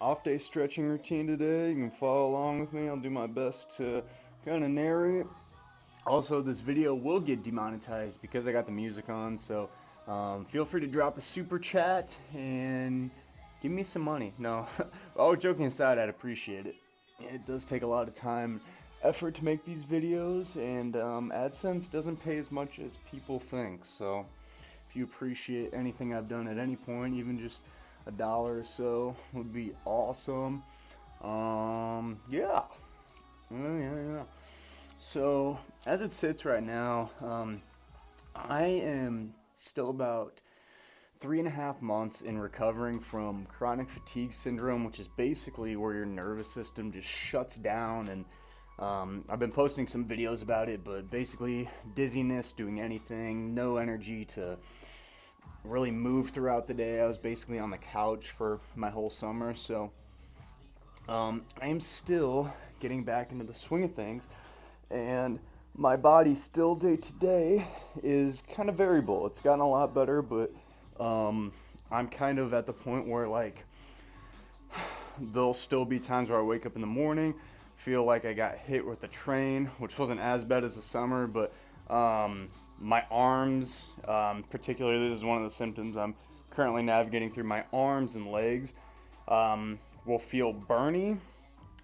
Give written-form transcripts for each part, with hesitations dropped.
off day stretching routine today. You can follow along with me. I'll do my best to kind of narrate. Also, this video will get demonetized because I got the music on, so feel free to drop a super chat and give me some money. No, all joking aside, I'd appreciate it. It does take a lot of time, effort to make these videos, and AdSense doesn't pay as much as people think. So, if you appreciate anything I've done at any point, even just $1 or so, would be awesome. Yeah. Yeah. So, as it sits right now, I am still about 3.5 months in recovering from chronic fatigue syndrome, which is basically where your nervous system just shuts down. And I've been posting some videos about it, but basically dizziness, doing anything, no energy to really move throughout the day. I was basically on the couch for my whole summer, so I am still getting back into the swing of things, and my body still day to day is kind of variable. It's gotten a lot better, but I'm kind of at the point where like there'll still be times where I wake up in the morning, feel like I got hit with a train, which wasn't as bad as the summer, but my arms, particularly, this is one of the symptoms I'm currently navigating through. My arms and legs will feel burny.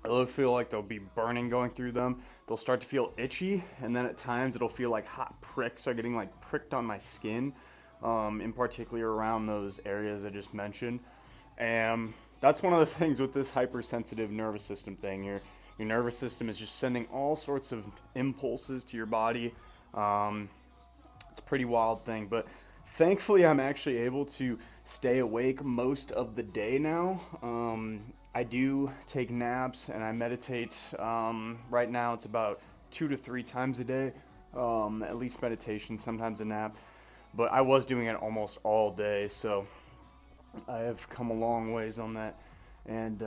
It'll feel like there'll be burning going through them. They'll start to feel itchy, and then at times it'll feel like hot pricks are getting like pricked on my skin, in particular around those areas I just mentioned. And that's one of the things with this hypersensitive nervous system thing. Your nervous system is just sending all sorts of impulses to your body. It's a pretty wild thing, but thankfully I'm actually able to stay awake most of the day now. I do take naps and I meditate. Right now it's about 2 to 3 times a day, at least meditation, sometimes a nap. But I was doing it almost all day, so I have come a long ways on that. And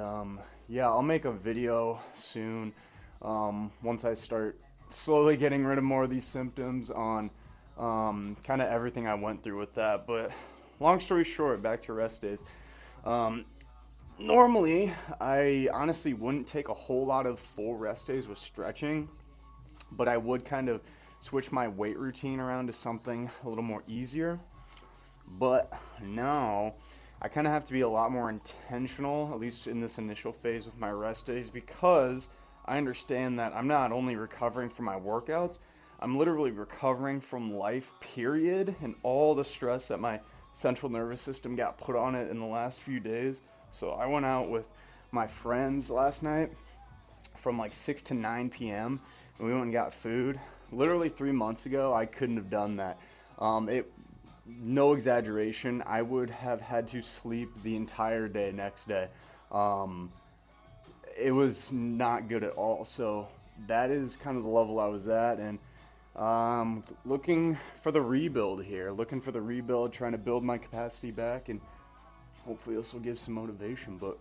yeah, I'll make a video soon once I start slowly getting rid of more of these symptoms on kind of everything I went through with that. But long story short, back to rest days. Normally, I honestly wouldn't take a whole lot of full rest days with stretching, but I would kind of switch my weight routine around to something a little more easier. But now, I kind of have to be a lot more intentional, at least in this initial phase with my rest days, because I understand that I'm not only recovering from my workouts, I'm literally recovering from life, period, and all the stress that my central nervous system got put on it in the last few days. So I went out with my friends last night from like 6 to 9 p.m. and we went and got food. Literally 3 months ago, I couldn't have done that. No exaggeration, I would have had to sleep the entire day next day. Um, it was not good at all. So that is kind of the level I was at, and looking for the rebuild here. Looking for the rebuild, trying to build my capacity back, and hopefully this will give some motivation. But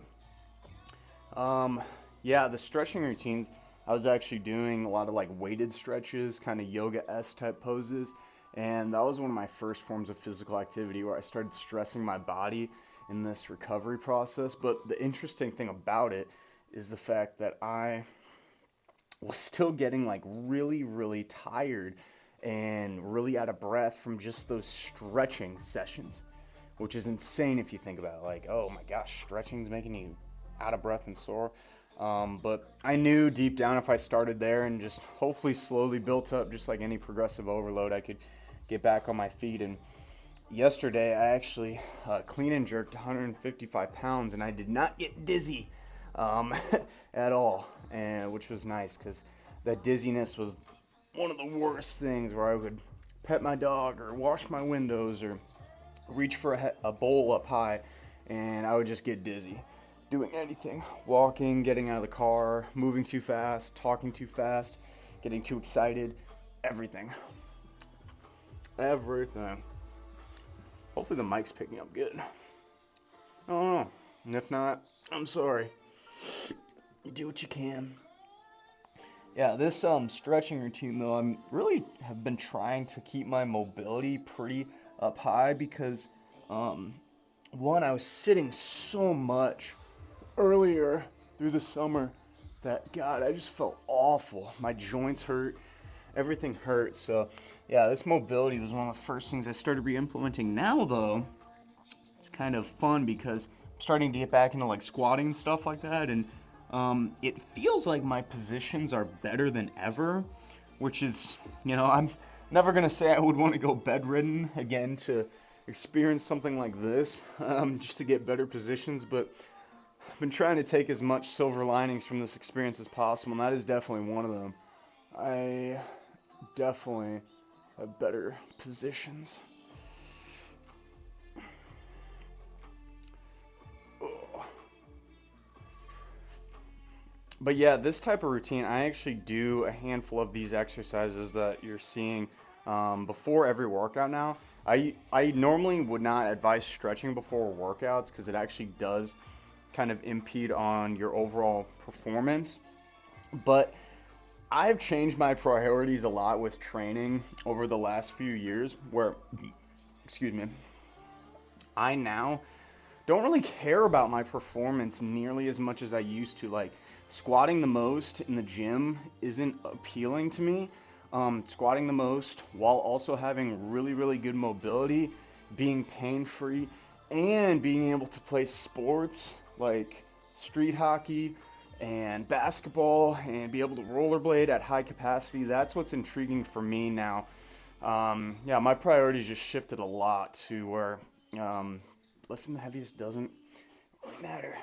yeah, the stretching routines, I was actually doing a lot of like weighted stretches, kind of yoga-esque type poses. And that was one of my first forms of physical activity where I started stressing my body in this recovery process. But the interesting thing about it is the fact that I was still getting like really, really tired and really out of breath from just those stretching sessions, which is insane if you think about it. Like, oh my gosh, stretching's making you out of breath and sore. But I knew deep down if I started there and just hopefully slowly built up, just like any progressive overload, I could get back on my feet. And yesterday, I actually clean and jerked 155 pounds, and I did not get dizzy at all, and which was nice because that dizziness was one of the worst things where I would pet my dog or wash my windows or reach for a bowl up high, and I would just get dizzy. Doing anything, walking, getting out of the car, moving too fast, talking too fast, getting too excited, everything. Everything. Hopefully the mic's picking up good. I don't know. And if not, I'm sorry. You do what you can. Yeah, this stretching routine though, I'm really have been trying to keep my mobility pretty up high because one, I was sitting so much earlier through the summer that, God, I just felt awful. My joints hurt, everything hurt. So yeah, this mobility was one of the first things I started re-implementing. Now though, it's kind of fun because I'm starting to get back into like squatting and stuff like that, and it feels like my positions are better than ever, which is, I'm never gonna say I would want to go bedridden again to experience something like this, just to get better positions, but I've been trying to take as much silver linings from this experience as possible, and that is definitely one of them. I definitely have better positions. But yeah, this type of routine, I actually do a handful of these exercises that you're seeing before every workout now. I normally would not advise stretching before workouts because it actually does kind of impede on your overall performance. But I've changed my priorities a lot with training over the last few years where, excuse me, I now don't really care about my performance nearly as much as I used to. Like, squatting the most in the gym isn't appealing to me. Squatting the most while also having really, really good mobility, being pain-free, and being able to play sports like street hockey and basketball and be able to rollerblade at high capacity, that's what's intriguing for me now. Yeah, my priorities just shifted a lot to where lifting the heaviest doesn't really matter.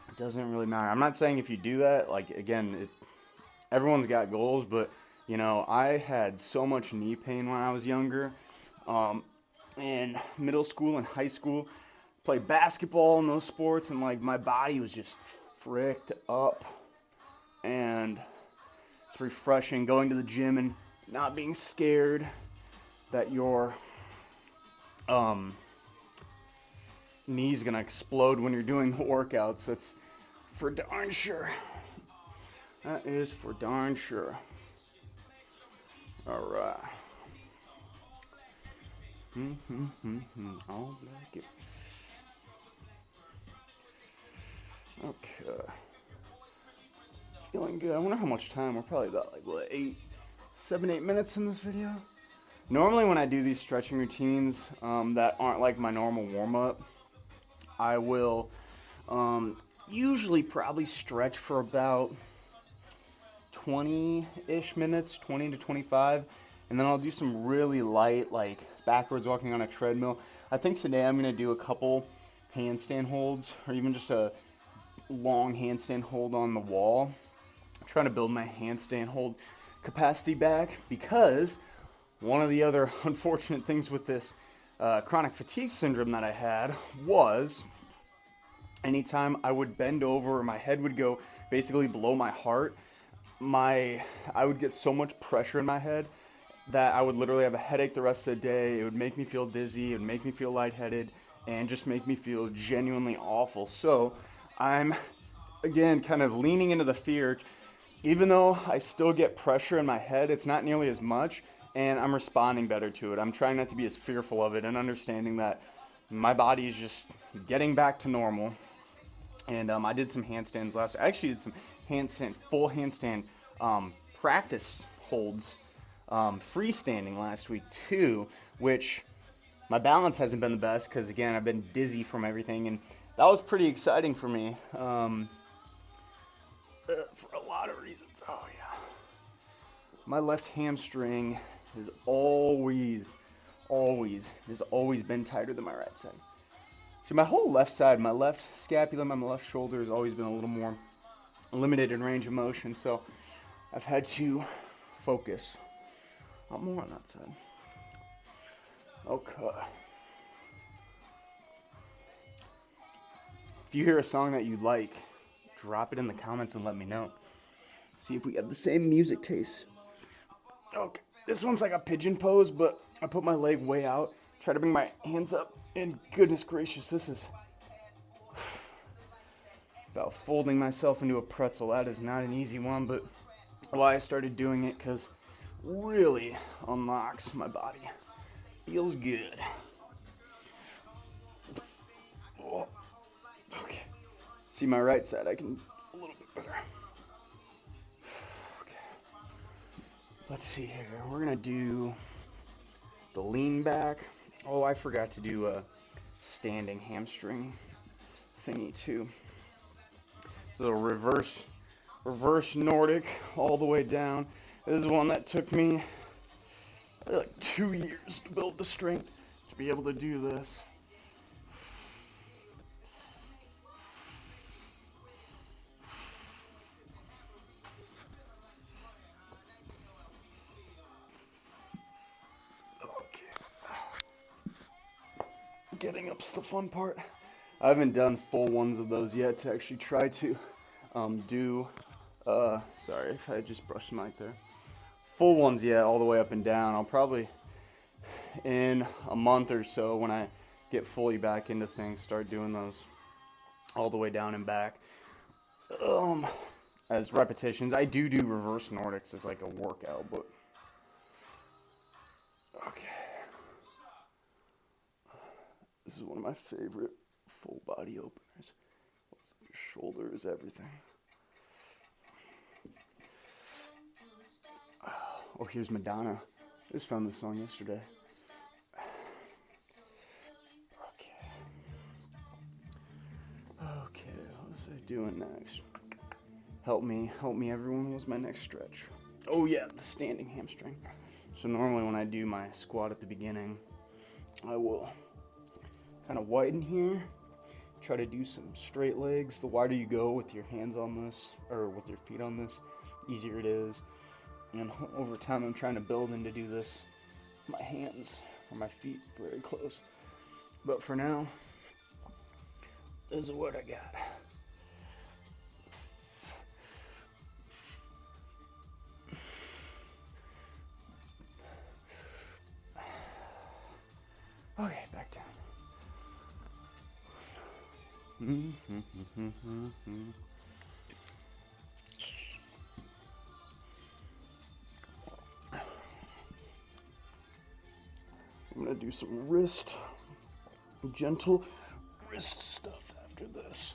It doesn't really matter. I'm not saying if you do that, like, again, everyone's got goals, but, I had so much knee pain when I was younger. In middle school and high school, played basketball and those sports, and, like, my body was just fricked up. And it's refreshing going to the gym and not being scared that your knee's gonna explode when you're doing the workouts. That's for darn sure. That is for darn sure. All right. I'll like it. Okay. Feeling good. I wonder how much time. We're probably about like 8 minutes in this video. Normally when I do these stretching routines that aren't like my normal warm-up, I will usually probably stretch for about 20-ish minutes, 20 to 25, and then I'll do some really light, like backwards walking on a treadmill. I think today I'm going to do a couple handstand holds, or even just a long handstand hold on the wall. I'm trying to build my handstand hold capacity back, because one of the other unfortunate things with this chronic fatigue syndrome that I had was anytime I would bend over, my head would go basically below my heart. I would get so much pressure in my head that I would literally have a headache the rest of the day. It would make me feel dizzy, it would make me feel lightheaded, and just make me feel genuinely awful. So I'm, again, kind of leaning into the fear. Even though I still get pressure in my head, it's not nearly as much, and I'm responding better to it. I'm trying not to be as fearful of it and understanding that my body is just getting back to normal. And I did some handstands I actually did some full handstand practice holds, freestanding last week too, which my balance hasn't been the best because, again, I've been dizzy from everything, and that was pretty exciting for me for a lot of reasons. Oh yeah, my left hamstring is always been tighter than my right side. So my whole left side, my left scapula, my left shoulder has always been a little more limited in range of motion, so I've had to focus a lot more on that side. Okay. If you hear a song that you like, drop it in the comments and let me know. See if we have the same music taste. Okay, this one's like a pigeon pose, but I put my leg way out, try to bring my hands up, and goodness gracious, this is about folding myself into a pretzel. That is not an easy one, but why I started doing it, because really unlocks my body. Feels good. Oh. See my right side, I can a little bit better. Okay. Let's see here. We're gonna do the lean back. Oh, I forgot to do a standing hamstring thingy too. So reverse Nordic all the way down. This is one that took me like 2 years to build the strength to be able to do this. Getting up's the fun part. I haven't done full ones of those yet to actually try to do, sorry if I just brushed the mic there. Full ones yet, all the way up and down. I'll probably, in a month or so, when I get fully back into things, start doing those all the way down and back. As repetitions, I do reverse Nordics as like a workout, but okay. This is one of my favorite full body openers. Your shoulders, everything. Oh, here's Madonna. I just found this song yesterday. Okay, what was I doing next? Help me, everyone. What's my next stretch? Oh yeah, the standing hamstring. So normally when I do my squat at the beginning, I will kind of widen here, try to do some straight legs. The wider you go with your hands on this, or with your feet on this, easier it is. And over time I'm trying to build in to do this with my hands or my feet very close. But for now, this is what I got. Okay, back down. I'm gonna do some gentle wrist stuff after this.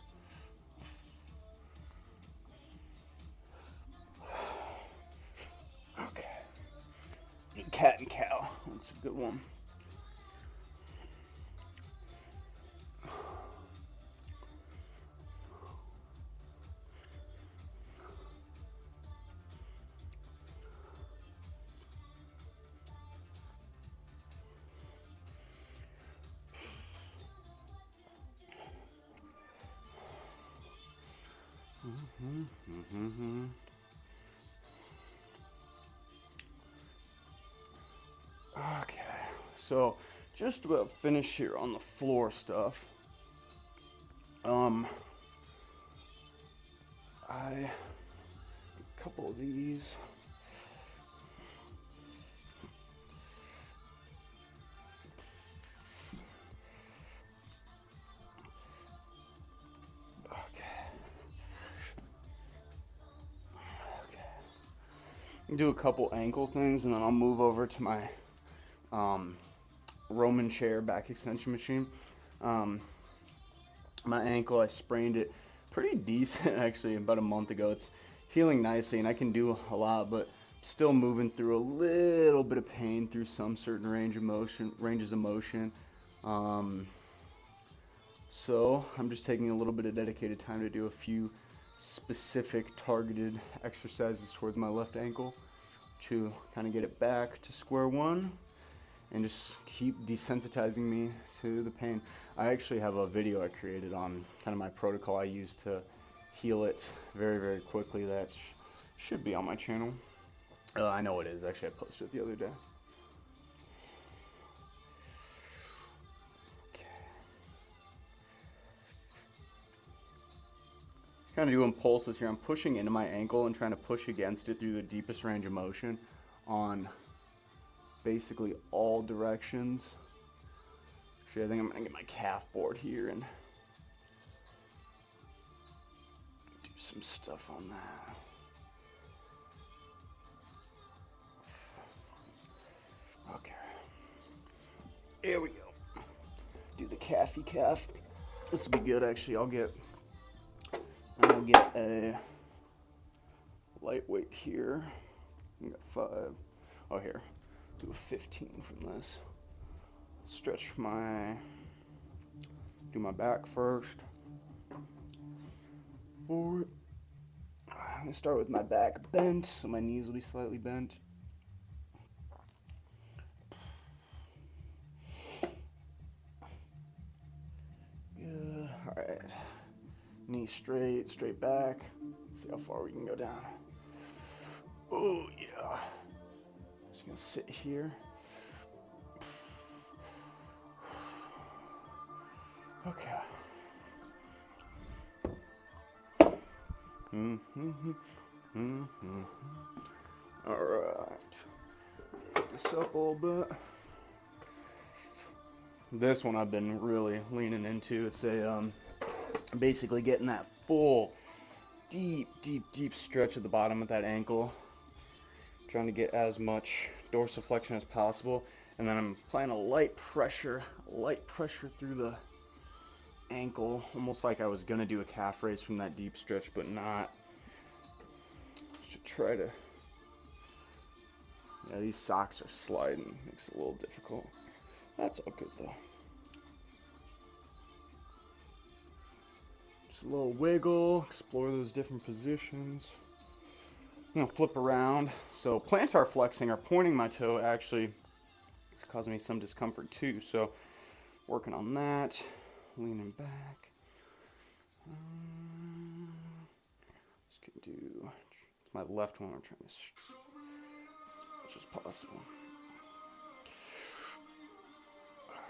Okay. Cat and cow. That's a good one. Okay, so just about finished here on the floor stuff. A couple of these. Do a couple ankle things, and then I'll move over to my Roman chair back extension machine. My ankle, I sprained it pretty decent actually about a month ago. It's healing nicely, and I can do a lot, but still moving through a little bit of pain through some certain ranges of motion. So I'm just taking a little bit of dedicated time to do a few specific targeted exercises towards my left ankle to kind of get it back to square one and just keep desensitizing me to the pain. I actually have a video I created on kind of my protocol I use to heal it very, very quickly that should be on my channel. I know it is. Actually, I posted it the other day. Kind of doing pulses here. I'm pushing into my ankle and trying to push against it through the deepest range of motion on basically all directions. Actually, I think I'm going to get my calf board here and do some stuff on that. Okay. Here we go. Do the calfy calf. This will be good, actually. I'll get I'll get a lightweight here. I got 5. Oh, here. Do a 15 from this. Stretch do my back first. Forward. I'm gonna start with my back bent, so my knees will be slightly bent. Good. All right. Knee straight, straight back. See how far we can go down. Oh yeah. Just gonna sit here. Okay. All right. Put this up a little bit. This one I've been really leaning into. It's basically getting that full, deep stretch at the bottom of that ankle. Trying to get as much dorsiflexion as possible, and then I'm applying a light pressure through the ankle, almost like I was gonna do a calf raise from that deep stretch, but not. Should try to. Yeah, these socks are sliding, makes it a little difficult. That's all good though. Just a little wiggle, explore those different positions. I'm gonna flip around. So plantar flexing or pointing my toe actually is causing me some discomfort too. So working on that, leaning back. Just gonna do. It's my left one. I'm trying to as much as possible.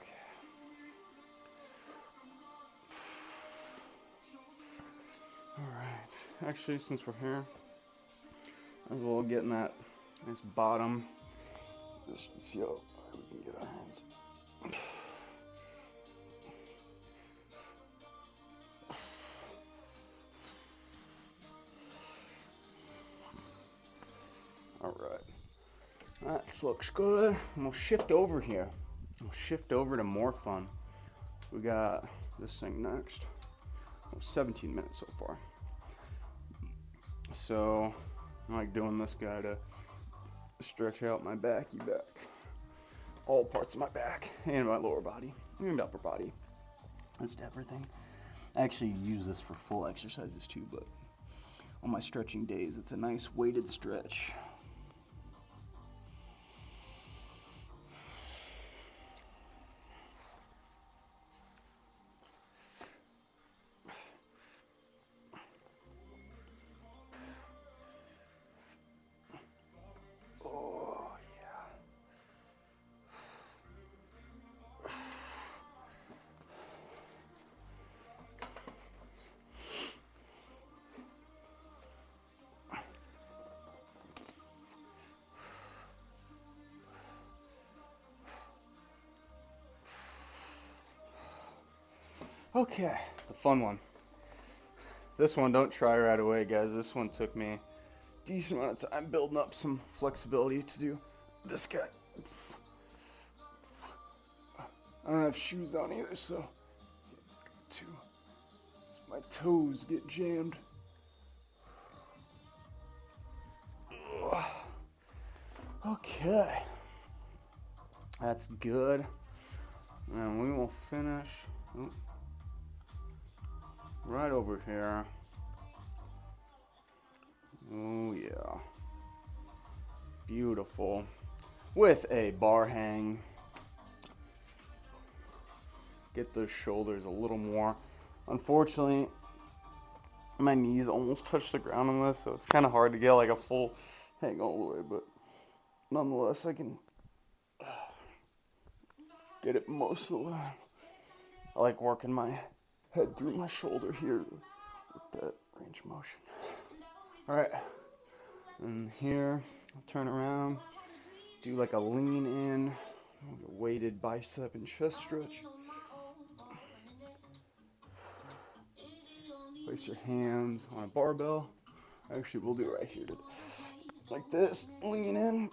Okay. All right. Actually, since we're here. As well, getting that nice bottom. Let's see how we can get our hands. All right, that looks good. And we'll shift over here. We'll shift over to more fun. We got this thing next. 17 minutes so far. So. I like doing this guy to stretch out my back, all parts of my back, and my lower body, and upper body. Just everything. I actually use this for full exercises too, but on my stretching days, it's a nice weighted stretch. Okay, the fun one. This one, don't try right away, guys. This one took me a decent amount of time building up some flexibility to do this guy. I don't have shoes on either, so my toes get jammed. Okay, that's good. And we will finish. Right over here. Oh yeah. Beautiful. With a bar hang. Get those shoulders a little more. Unfortunately, my knees almost touch the ground on this, so it's kind of hard to get like a full hang all the way, but nonetheless, I can get it most of the way. I like working my head through my shoulder here with that range of motion. All right, and here, I'll turn around, do like a lean in, a weighted bicep and chest stretch. Place your hands on a barbell. Actually, we'll do it right here. Like this, lean in.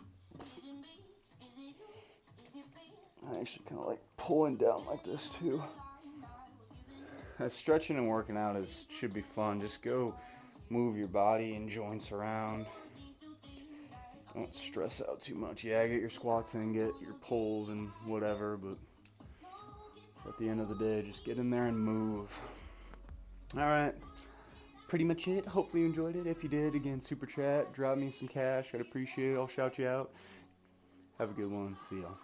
I actually kind of like pulling down like this too. stretching and working out should be fun. Just go move your body and joints around. Don't stress out too much. Yeah, get your squats in, get your pulls and whatever, but at the end of the day, just get in there and move. All right, pretty much it. Hopefully you enjoyed it. If you did, again, super chat, drop me some cash. I'd appreciate it. I'll shout you out. Have a good one. See y'all.